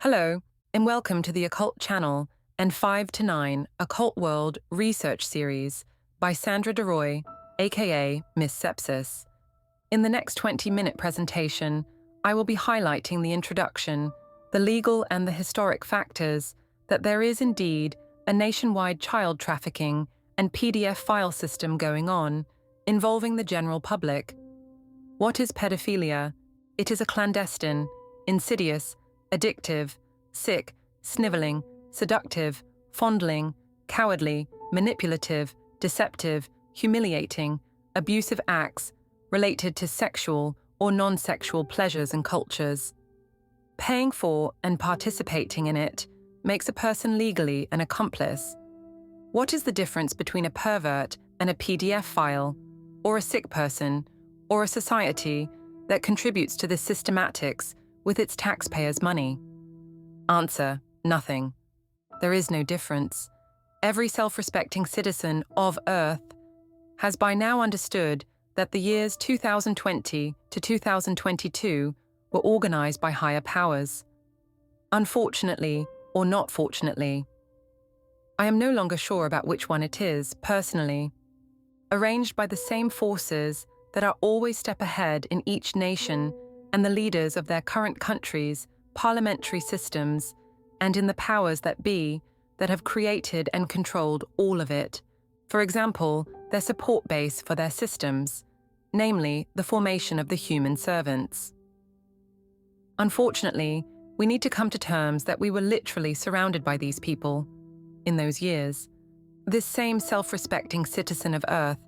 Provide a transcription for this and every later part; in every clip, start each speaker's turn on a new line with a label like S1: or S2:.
S1: Hello, and welcome to the Occult Channel and 5 to 9 Occult World Research Series by Sandra DeRoy, aka Miss Sepsis. In the next 20-minute presentation, I will be highlighting the introduction, the legal and the historic factors that there is indeed a nationwide child trafficking and PDF file system going on, involving the general public. What is pedophilia? It is a clandestine, insidious, addictive, sick, sniveling, seductive, fondling, cowardly, manipulative, deceptive, humiliating, abusive acts related to sexual or non-sexual pleasures and cultures. Paying for and participating in it makes a person legally an accomplice. What is the difference between a pervert and a PDF file, or a sick person, or a society that contributes to this systematics with its taxpayers' money? Answer: nothing. There is no difference. Every self-respecting citizen of Earth has by now understood that the years 2020 to 2022 were organized by higher powers. Unfortunately, or not fortunately, I am no longer sure about which one it is, personally, arranged by the same forces that are always step ahead in each nation and the leaders of their current countries' parliamentary systems, and in the powers that be that have created and controlled all of it. For example, their support base for their systems, namely the formation of the human servants. Unfortunately, we need to come to terms that we were literally surrounded by these people in those years. This same self-respecting citizen of Earth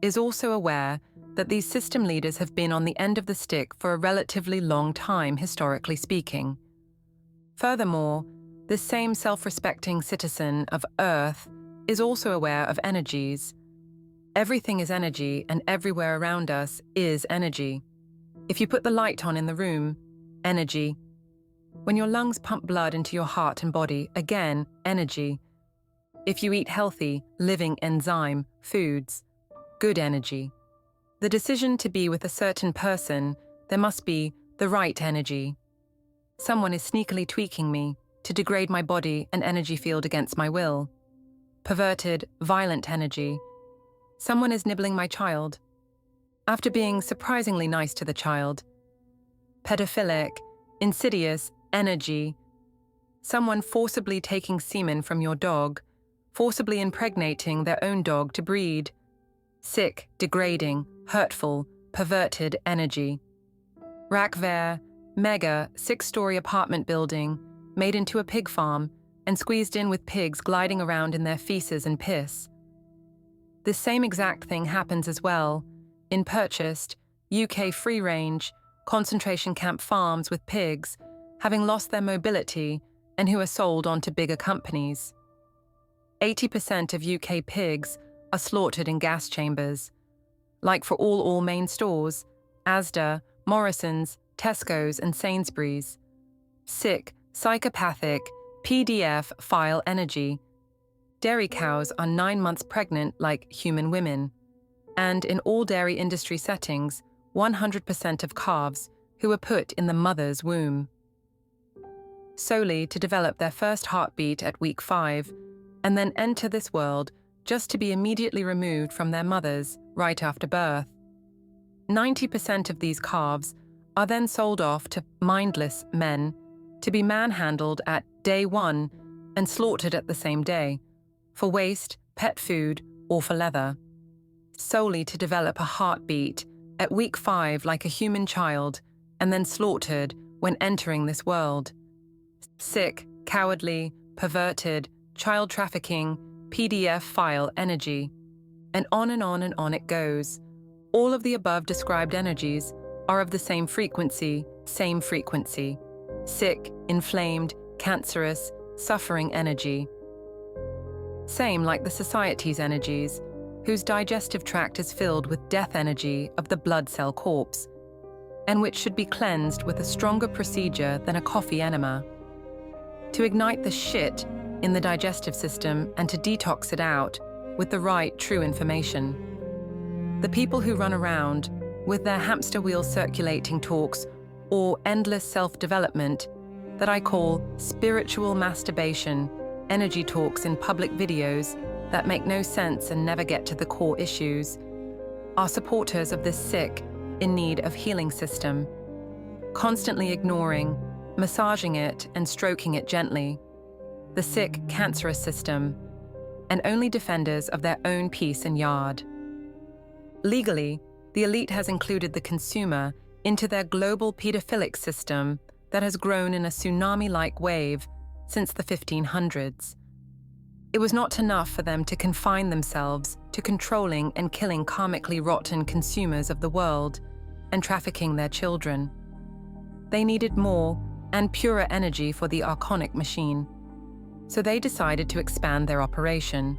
S1: is also aware that these system leaders have been on the end of the stick for a relatively long time, historically speaking. Furthermore, this same self-respecting citizen of Earth is also aware of energies. Everything is energy, and everywhere around us is energy. If you put the light on in the room, energy. When your lungs pump blood into your heart and body, again, energy. If you eat healthy, living enzyme foods, good energy. The decision to be with a certain person, there must be the right energy. Someone is sneakily tweaking me to degrade my body and energy field against my will. Perverted, violent energy. Someone is nibbling my child, after being surprisingly nice to the child. Pedophilic, insidious energy. Someone forcibly taking semen from your dog, forcibly impregnating their own dog to breed. Sick, degrading, hurtful, perverted energy. Rakver, mega, 6-story apartment building, made into a pig farm and squeezed in with pigs gliding around in their feces and piss. This same exact thing happens as well in purchased, UK free-range, concentration camp farms with pigs having lost their mobility and who are sold on to bigger companies. 80% of UK pigs are slaughtered in gas chambers, like for all main stores, Asda, Morrison's, Tesco's and Sainsbury's. Sick, psychopathic, PDF file energy. Dairy cows are 9 months pregnant like human women, and in all dairy industry settings, 100% of calves who are put in the mother's womb, solely to develop their first heartbeat at week 5, and then enter this world just to be immediately removed from their mothers right after birth. 90% of these calves are then sold off to mindless men to be manhandled at day 1 and slaughtered at the same day, for waste, pet food, or for leather, solely to develop a heartbeat at week 5 like a human child, and then slaughtered when entering this world. Sick, cowardly, perverted, child trafficking, PDF file energy. And on it goes. All of the above described energies are of the same frequency. Sick, inflamed, cancerous, suffering energy. Same like the society's energies, whose digestive tract is filled with death energy of the blood cell corpse, and which should be cleansed with a stronger procedure than a coffee enema. To ignite the shit in the digestive system and to detox it out with the right, true information. The people who run around with their hamster wheel circulating talks or endless self-development that I call spiritual masturbation, energy talks in public videos that make no sense and never get to the core issues, are supporters of this sick, in need of healing system, constantly ignoring, massaging it and stroking it gently, the sick, cancerous system, and only defenders of their own peace and yard. Legally, the elite has included the consumer into their global pedophilic system that has grown in a tsunami-like wave since the 1500s. It was not enough for them to confine themselves to controlling and killing karmically rotten consumers of the world and trafficking their children. They needed more and purer energy for the archonic machine. So they decided to expand their operation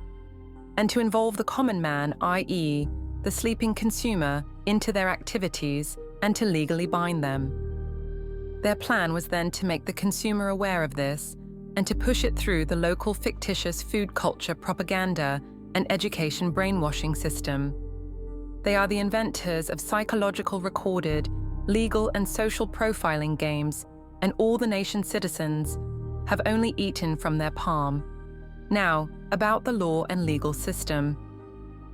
S1: and to involve the common man, i.e., the sleeping consumer, into their activities and to legally bind them. Their plan was then to make the consumer aware of this and to push it through the local fictitious food culture propaganda and education brainwashing system. They are the inventors of psychological recorded, legal and social profiling games, and all the nation's citizens have only eaten from their palm. Now, about the law and legal system.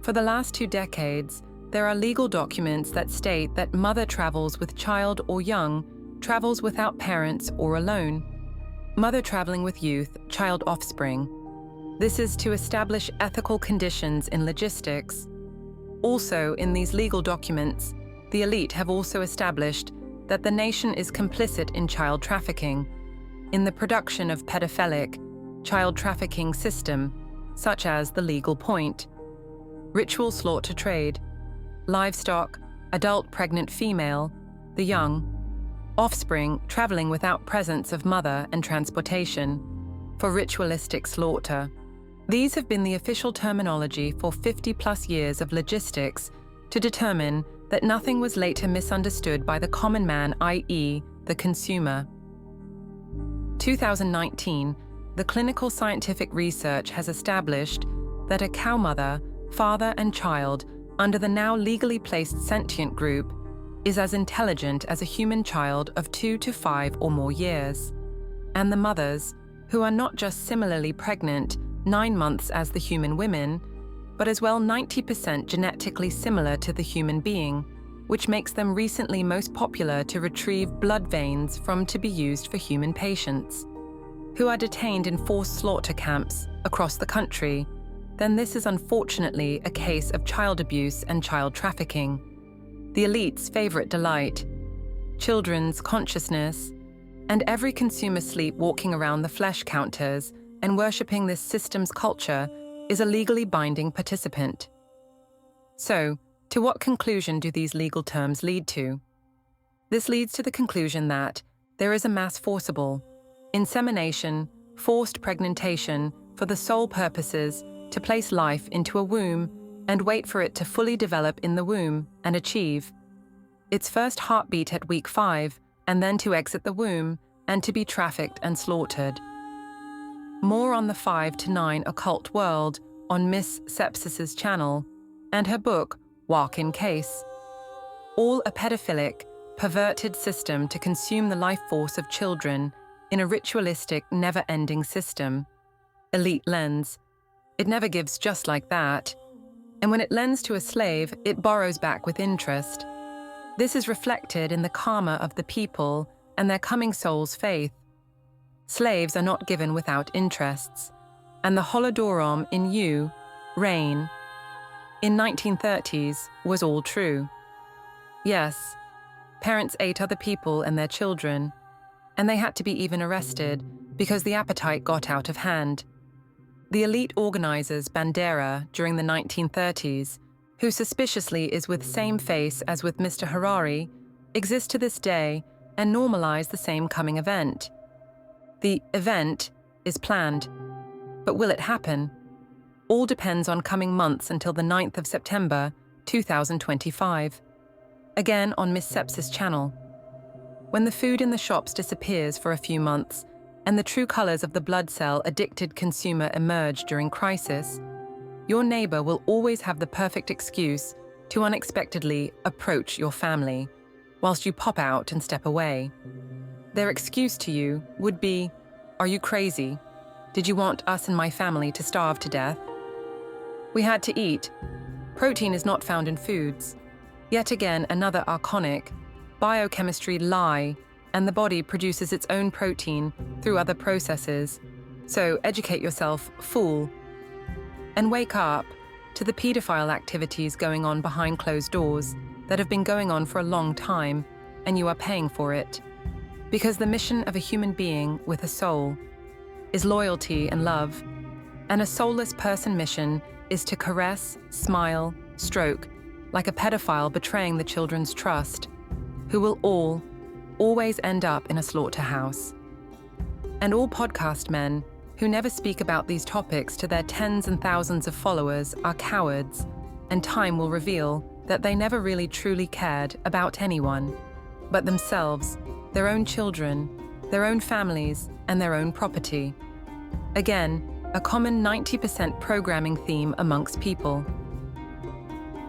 S1: For the last 2 decades, there are legal documents that state that mother travels with child or young, travels without parents or alone. Mother traveling with youth, child offspring. This is to establish ethical conditions in logistics. Also, in these legal documents, the elite have also established that the nation is complicit in child trafficking, in the production of pedophilic, child trafficking system, such as the legal point, ritual slaughter trade, livestock, adult pregnant female, the young, offspring traveling without presence of mother and transportation, for ritualistic slaughter. These have been the official terminology for 50+ years of logistics to determine that nothing was later misunderstood by the common man, i.e., the consumer. 2019, the clinical scientific research has established that a cow mother, father and child under the now legally placed sentient group is as intelligent as a human child of 2 to 5 or more years. And the mothers, who are not just similarly pregnant 9 months as the human women, but as well 90% genetically similar to the human being, which makes them recently most popular to retrieve blood veins from to be used for human patients, who are detained in forced slaughter camps across the country, then this is unfortunately a case of child abuse and child trafficking, the elite's favorite delight, children's consciousness, and every consumer sleep walking around the flesh counters and worshipping this system's culture is a legally binding participant. So, to what conclusion do these legal terms lead to? This leads to the conclusion that there is a mass forcible, insemination, forced pregnantation for the sole purposes to place life into a womb and wait for it to fully develop in the womb and achieve its first heartbeat at week 5, and then to exit the womb and to be trafficked and slaughtered. More on the 5 to 9 occult world on Miss Sepsis's channel and her book, Walk-in Case. All a pedophilic, perverted system to consume the life force of children in a ritualistic, never-ending system. Elite lends. It never gives just like that. And when it lends to a slave, it borrows back with interest. This is reflected in the karma of the people and their coming soul's faith. Slaves are not given without interests, and the holodorom in you, reign, in 1930s was all true. Yes, parents ate other people and their children, and they had to be even arrested because the appetite got out of hand. The elite organizers Bandera during the 1930s, who suspiciously is with same face as with Mr. Harari, exist to this day and normalize the same coming event. The event is planned, but will it happen? All depends on coming months until the 9th of September, 2025. Again on Miss Sepsis channel. When the food in the shops disappears for a few months and the true colors of the blood cell addicted consumer emerge during crisis, your neighbor will always have the perfect excuse to unexpectedly approach your family whilst you pop out and step away. Their excuse to you would be, "Are you crazy? Did you want us and my family to starve to death? We had to eat. Protein is not found in foods." Yet again, another archonic biochemistry lie, and the body produces its own protein through other processes. So educate yourself, fool. And wake up to the pedophile activities going on behind closed doors that have been going on for a long time, and you are paying for it. Because the mission of a human being with a soul is loyalty and love, and a soulless person mission is to caress, smile, stroke, like a pedophile betraying the children's trust, who will always end up in a slaughterhouse. And all podcast men who never speak about these topics to their tens and thousands of followers are cowards, and time will reveal that they never really truly cared about anyone, but themselves, their own children, their own families, and their own property. Again, a common 90% programming theme amongst people.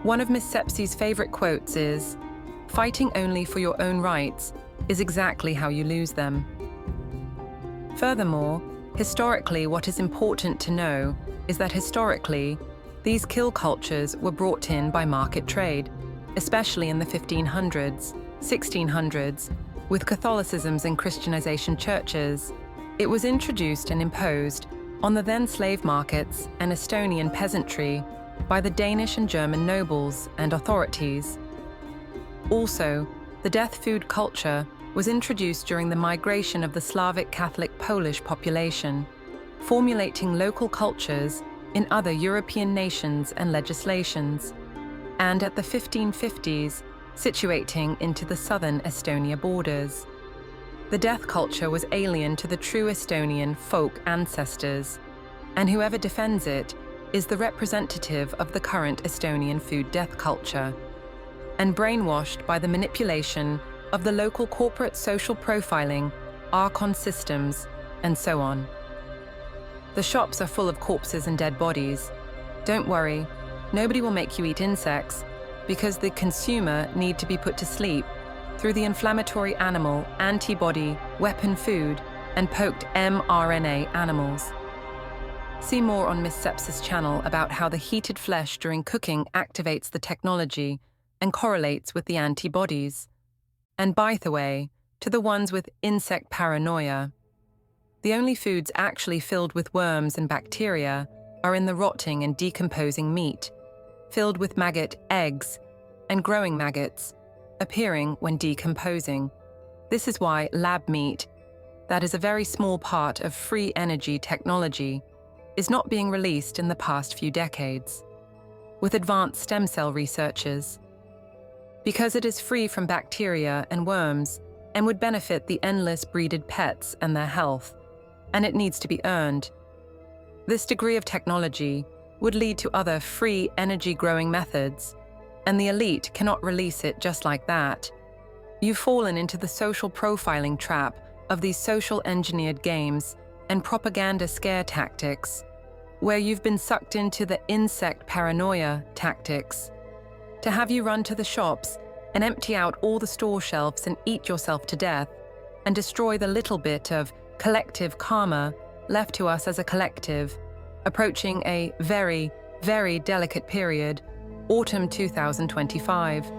S1: One of Miss Sepsi's favorite quotes is, "Fighting only for your own rights is exactly how you lose them." Furthermore, historically, what is important to know is that historically, these kill cultures were brought in by market trade, especially in the 1500s, 1600s, with Catholicism's and Christianization churches. It was introduced and imposed on the then slave markets and Estonian peasantry by the Danish and German nobles and authorities. Also, the death food culture was introduced during the migration of the Slavic Catholic Polish population, formulating local cultures in other European nations and legislations, and at the 1550s, situating into the southern Estonia borders. The death culture was alien to the true Estonian folk ancestors, and whoever defends it is the representative of the current Estonian food death culture, and brainwashed by the manipulation of the local corporate social profiling, Archon systems, and so on. The shops are full of corpses and dead bodies. Don't worry, nobody will make you eat insects, because the consumer need to be put to sleep through the inflammatory animal, antibody, weapon food, and poked mRNA animals. See more on Miss Sepsis' channel about how the heated flesh during cooking activates the technology and correlates with the antibodies. And by the way, to the ones with insect paranoia, the only foods actually filled with worms and bacteria are in the rotting and decomposing meat, filled with maggot eggs and growing maggots, appearing when decomposing. This is why lab meat, that is a very small part of free energy technology, is not being released in the past few decades, with advanced stem cell researchers. Because it is free from bacteria and worms and would benefit the endless breeded pets and their health, and it needs to be earned. This degree of technology would lead to other free energy-growing methods, and the elite cannot release it just like that. You've fallen into the social profiling trap of these social engineered games and propaganda scare tactics, where you've been sucked into the insect paranoia tactics, to have you run to the shops and empty out all the store shelves and eat yourself to death, and destroy the little bit of collective karma left to us as a collective, approaching a very, very delicate period, autumn 2025.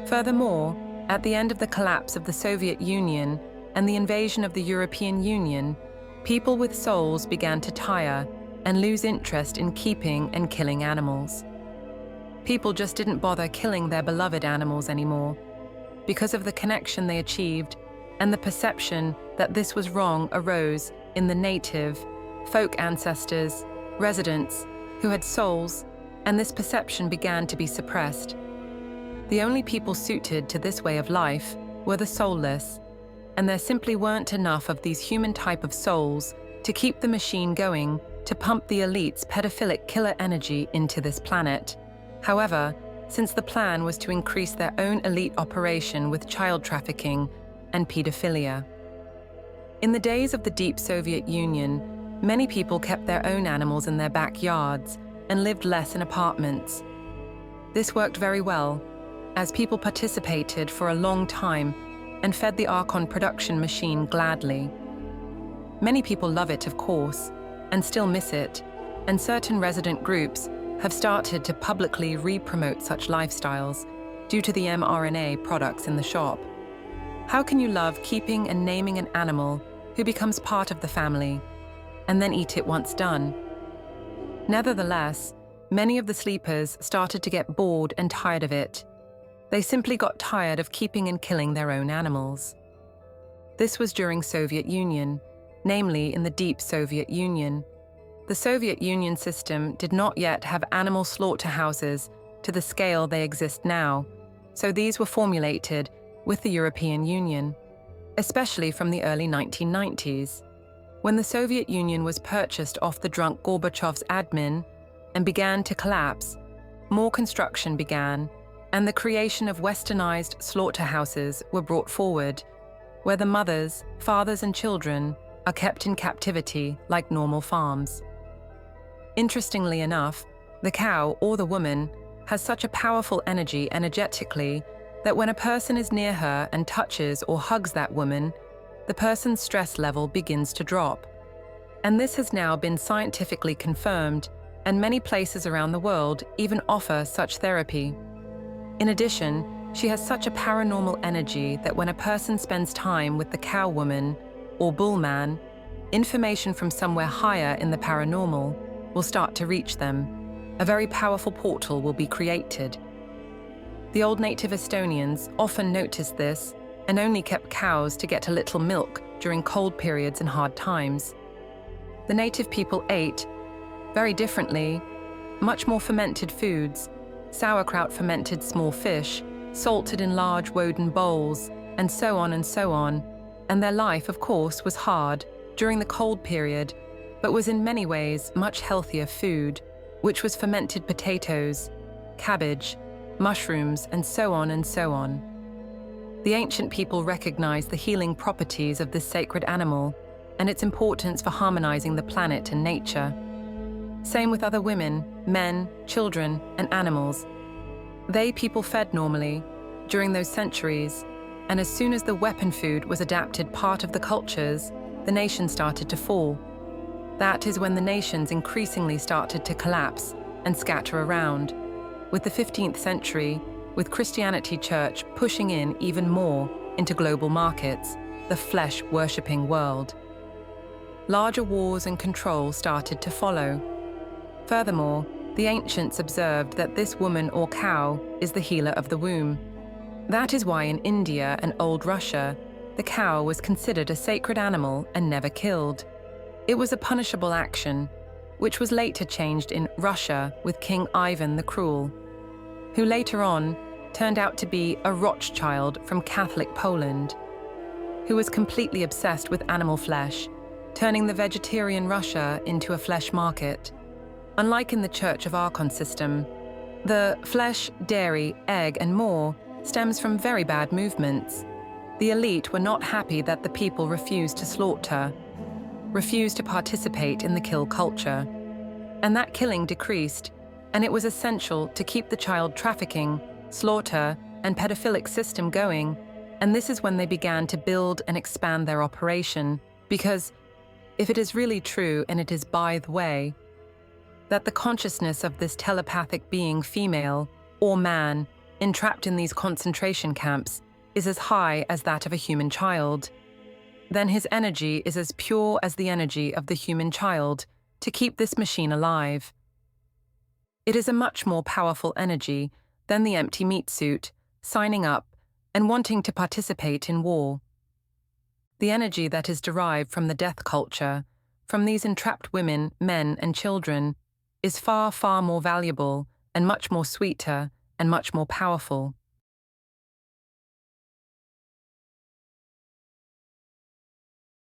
S1: Furthermore, at the end of the collapse of the Soviet Union and the invasion of the European Union, people with souls began to tire and lose interest in keeping and killing animals. People just didn't bother killing their beloved animals anymore because of the connection they achieved, and the perception that this was wrong arose in the native, folk ancestors, residents who had souls, and this perception began to be suppressed. The only people suited to this way of life were the soulless, and there simply weren't enough of these human type of souls to keep the machine going to pump the elite's pedophilic killer energy into this planet. However, since the plan was to increase their own elite operation with child trafficking and pedophilia. In the days of the deep Soviet Union, many people kept their own animals in their backyards and lived less in apartments. This worked very well, as people participated for a long time and fed the Archon production machine gladly. Many people love it, of course, and still miss it, and certain resident groups have started to publicly re-promote such lifestyles due to the mRNA products in the shop. How can you love keeping and naming an animal who becomes part of the family, and then eat it once done? Nevertheless, many of the sleepers started to get bored and tired of it. They simply got tired of keeping and killing their own animals. This was during Soviet Union, namely in the deep Soviet Union. The Soviet Union system did not yet have animal slaughterhouses to the scale they exist now, so these were formulated with the European Union, especially from the early 1990s. When the Soviet Union was purchased off the drunk Gorbachev's admin and began to collapse, more construction began, and the creation of westernized slaughterhouses were brought forward, where the mothers, fathers, and children are kept in captivity like normal farms. Interestingly enough, the cow or the woman has such a powerful energy energetically that when a person is near her and touches or hugs that woman, the person's stress level begins to drop. And this has now been scientifically confirmed, and many places around the world even offer such therapy. In addition, she has such a paranormal energy that when a person spends time with the cow woman or bull man, information from somewhere higher in the paranormal will start to reach them. A very powerful portal will be created. The old native Estonians often noticed this and only kept cows to get a little milk during cold periods and hard times. The native people ate, very differently, much more fermented foods, sauerkraut fermented small fish, salted in large Woden bowls, and so on and so on. And their life, of course, was hard during the cold period, but was in many ways much healthier food, which was fermented potatoes, cabbage, mushrooms, and so on and so on. The ancient people recognized the healing properties of this sacred animal and its importance for harmonizing the planet and nature. Same with other women, men, children, and animals. They people fed normally during those centuries, and as soon as the weapon food was adapted part of the cultures, the nation started to fall. That is when the nations increasingly started to collapse and scatter around, with the 15th century, with Christianity Church pushing in even more into global markets, the flesh-worshipping world. Larger wars and control started to follow. Furthermore, the ancients observed that this woman or cow is the healer of the womb. That is why in India and Old Russia, the cow was considered a sacred animal and never killed. It was a punishable action, which was later changed in Russia with King Ivan the Cruel, who later on turned out to be a Rothschild from Catholic Poland, who was completely obsessed with animal flesh, turning the vegetarian Russia into a flesh market. Unlike in the Church of Archon system, the flesh, dairy, egg, and more stems from very bad movements. The elite were not happy that the people refused to slaughter, refused to participate in the kill culture. And that killing decreased, and it was essential to keep the child trafficking, slaughter, and pedophilic system going, and this is when they began to build and expand their operation, because if it is really true, and it is by the way, that the consciousness of this telepathic being, female or man, entrapped in these concentration camps, is as high as that of a human child, then his energy is as pure as the energy of the human child to keep this machine alive. It is a much more powerful energy than the empty meat suit, signing up and wanting to participate in war. The energy that is derived from the death culture, from these entrapped women, men, and children, is far, far more valuable and much more sweeter and much more powerful.